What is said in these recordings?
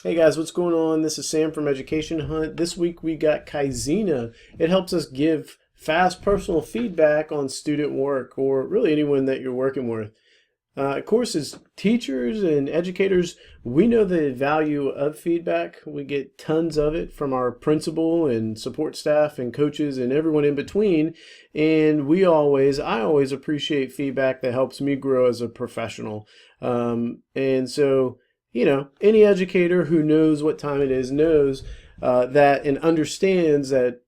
Hey guys, what's going on? This is Sam from Education Hunt. This week we got Kaizena. It helps us give fast personal feedback on student work or really anyone that you're working with. Of course, as teachers and educators, we know the value of feedback. We get tons of it from our principal and support staff and coaches and everyone in between. And I always appreciate feedback that helps me grow as a professional. Any educator who knows what time it is knows that and understands that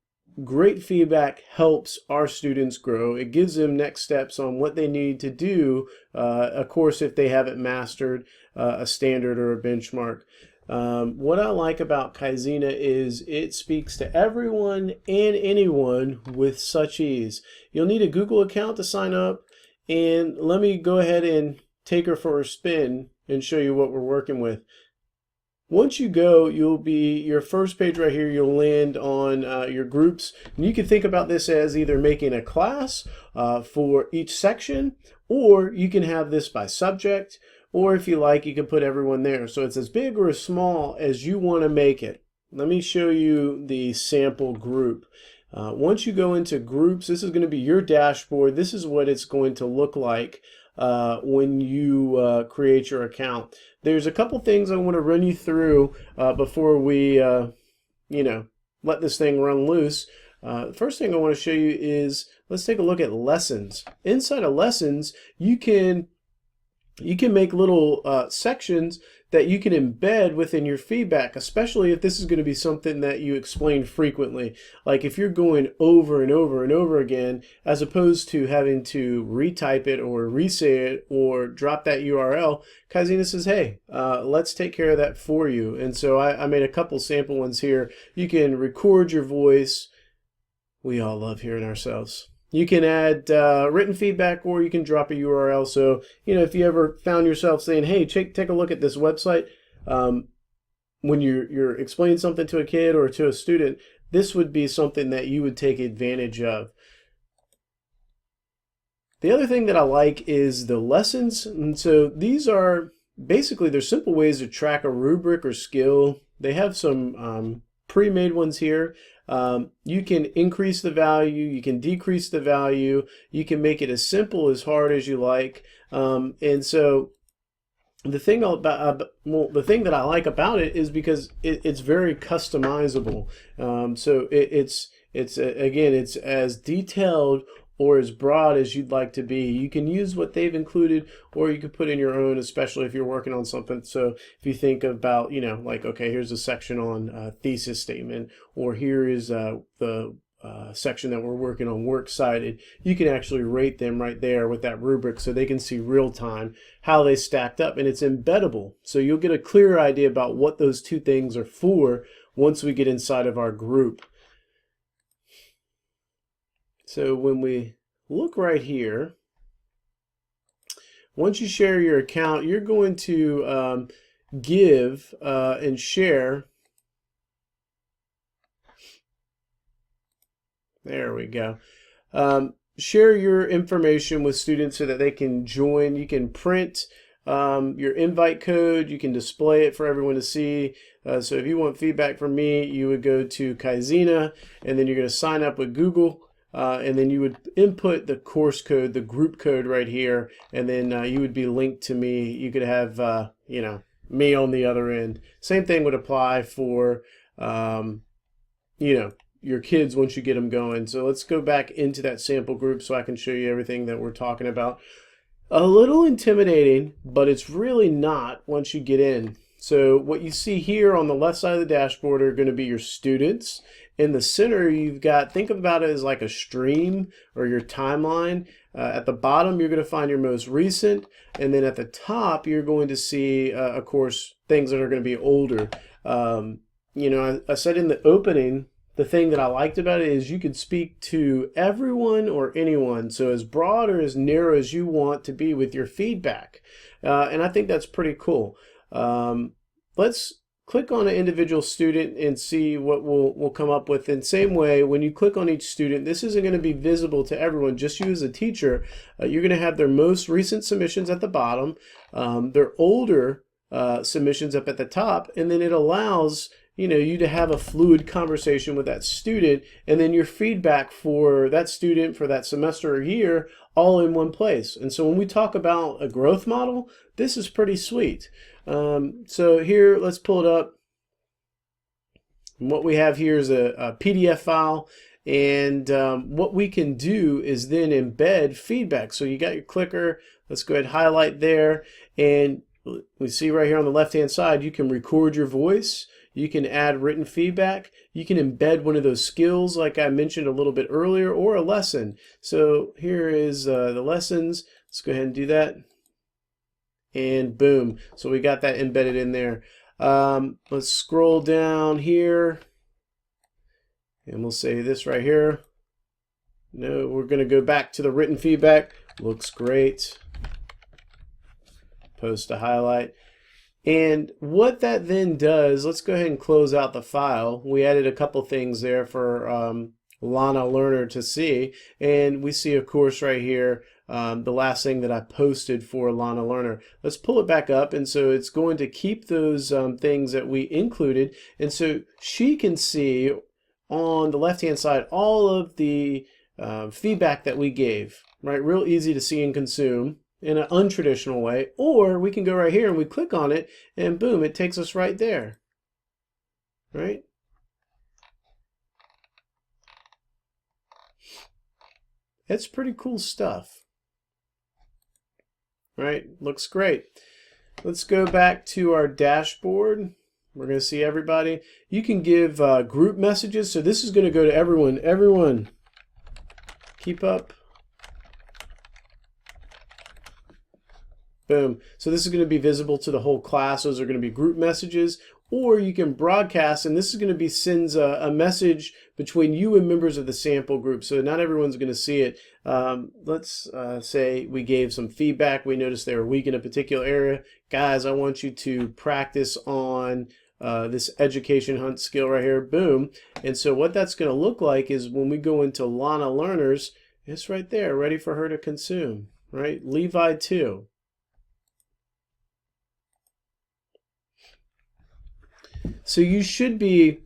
great feedback helps our students grow. It gives them next steps on what they need to do, of course, if they haven't mastered a standard or a benchmark. What I like about Kaizena is it speaks to everyone and anyone with such ease. You'll need a Google account to sign up, and let me go ahead and take her for a spin and show you what we're working with. Once you go, your first page right here, you'll land on your groups. And you can think about this as either making a class for each section, or you can have this by subject, or if you like, you can put everyone there. So it's as big or as small as you want to make it. Let me show you the sample group. Once you go into groups, this is going to be your dashboard. This is what it's going to look like when you create your account. There's a couple things I want to run you through before we, let this thing run loose. The first thing I want to show you is, let's take a look at lessons. Inside of lessons, you can make little sections that you can embed within your feedback, especially if this is going to be something that you explain frequently. Like if you're going over and over and over again, as opposed to having to retype it or re-say it or drop that URL, Kaizena says, hey, let's take care of that for you. And so I made a couple sample ones here. You can record your voice. We all love hearing ourselves. You can add written feedback, or you can drop a URL. So, if you ever found yourself saying, hey, take a look at this website, when you're explaining something to a kid or to a student, this would be something that you would take advantage of. The other thing that I like is the lessons. And so these are basically, they're simple ways to track a rubric or skill. They have some pre-made ones here. You can increase the value, you can decrease the value, you can make it as simple as hard as you like. And so the thing that I like about it is because it's very customizable. It's as detailed or as broad as you'd like to be. You can use what they've included, or you could put in your own, especially if you're working on something. So if you think about, like, okay, here's a section on thesis statement, or here is the section that we're working on works cited, you can actually rate them right there with that rubric so they can see real time how they stacked up, and it's embeddable. So you'll get a clearer idea about what those two things are for once we get inside of our group. So when we look right here, once you share your account, you're going to give and share. There we go. Share your information with students so that they can join. You can print your invite code. You can display it for everyone to see. So if you want feedback from me, you would go to Kaizena, and then you're going to sign up with Google. And then you would input the course code, the group code right here, and then you would be linked to me. You could have, me on the other end. Same thing would apply for, your kids once you get them going. So let's go back into that sample group so I can show you everything that we're talking about. A little intimidating, but it's really not once you get in. So what you see here on the left side of the dashboard are going to be your students. In the center, you've got, think about it as like a stream or your timeline. At the bottom, you're going to find your most recent. And then at the top, you're going to see, of course, things that are going to be older. I said in the opening, the thing that I liked about it is you could speak to everyone or anyone. So as broad or as narrow as you want to be with your feedback. And I think that's pretty cool. Let's click on an individual student and see what we'll come up with. In the same way, when you click on each student, this isn't going to be visible to everyone, just you as a teacher. You're going to have their most recent submissions at the bottom. Their older submissions up at the top, and then it allows you to have a fluid conversation with that student, and then your feedback for that student for that semester or year all in one place. And so when we talk about a growth model, this is pretty sweet. So here, let's pull it up. And what we have here is a PDF file, and what we can do is then embed feedback. So you got your clicker. Let's go ahead and highlight there, and we see right here on the left hand side you can record your voice, you can add written feedback, you can embed one of those skills like I mentioned a little bit earlier, or a lesson. So here is the lessons. Let's go ahead and do that, and boom, so we got that embedded in there. Let's scroll down here, and we'll say this right here. No, we're going to go back to the written feedback. Looks great. Post to highlight. And what that then does, let's go ahead and close out the file. We added a couple things there for Lana Learner to see, and we see, of course, right here the last thing that I posted for Lana Learner. Let's pull it back up, and so it's going to keep those things that we included, and so she can see on the left hand side all of the feedback that we gave, right? Real easy to see and consume in an untraditional way. Or we can go right here and we click on it, and boom, it takes us right there, right? It's pretty cool stuff, right? Looks great. Let's go back to our dashboard. We're going to see everybody. You can give group messages. So this is going to go to everyone. Everyone, keep up. Boom. So this is going to be visible to the whole class. Those are going to be group messages. Or you can broadcast, and this is going to be sends a message between you and members of the sample group. So not everyone's going to see it. Let's say we gave some feedback. We noticed they were weak in a particular area. Guys, I want you to practice on this education hunt skill right here. Boom. And so what that's going to look like is when we go into Lana Learners, it's right there, ready for her to consume, right? Levi 2. So you should be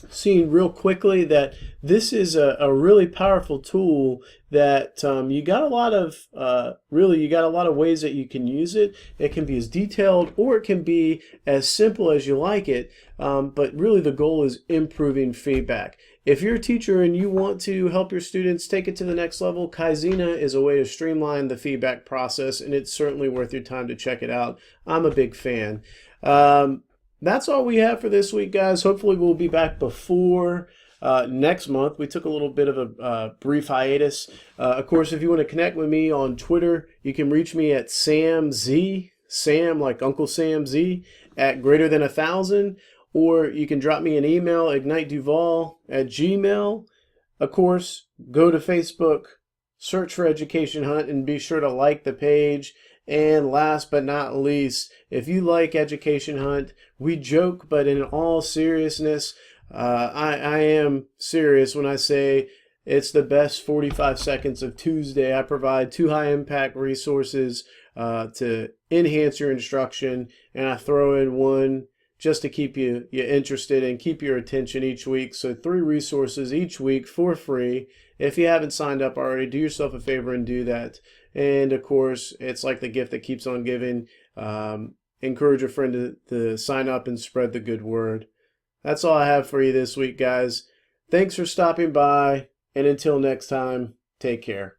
seeing real quickly that this is a really powerful tool that you got a lot of you got a lot of ways that you can use it. It can be as detailed or it can be as simple as you like it, but really the goal is improving feedback. If you're a teacher and you want to help your students take it to the next level, Kaizena is a way to streamline the feedback process, and it's certainly worth your time to check it out. I'm a big fan. That's all we have for this week, guys. Hopefully we'll be back before next month. We took a little bit of a brief hiatus. Of course, if you want to connect with me on Twitter, you can reach me at SamZ, Sam like Uncle Sam Z, at >1,000, or you can drop me an email, igniteduval@gmail. Of course, go to Facebook, search for Education Hunt, and be sure to like the page. And last but not least, if you like Education Hunt, we joke, but in all seriousness, I am serious when I say it's the best 45 seconds of Tuesday. I provide 2 high-impact resources to enhance your instruction, and I throw in one just to keep you interested and keep your attention each week. So 3 resources each week for free. If you haven't signed up already, do yourself a favor and do that. And of course, it's like the gift that keeps on giving. Encourage a friend to sign up and spread the good word. That's all I have for you this week, guys. Thanks for stopping by, and until next time, take care.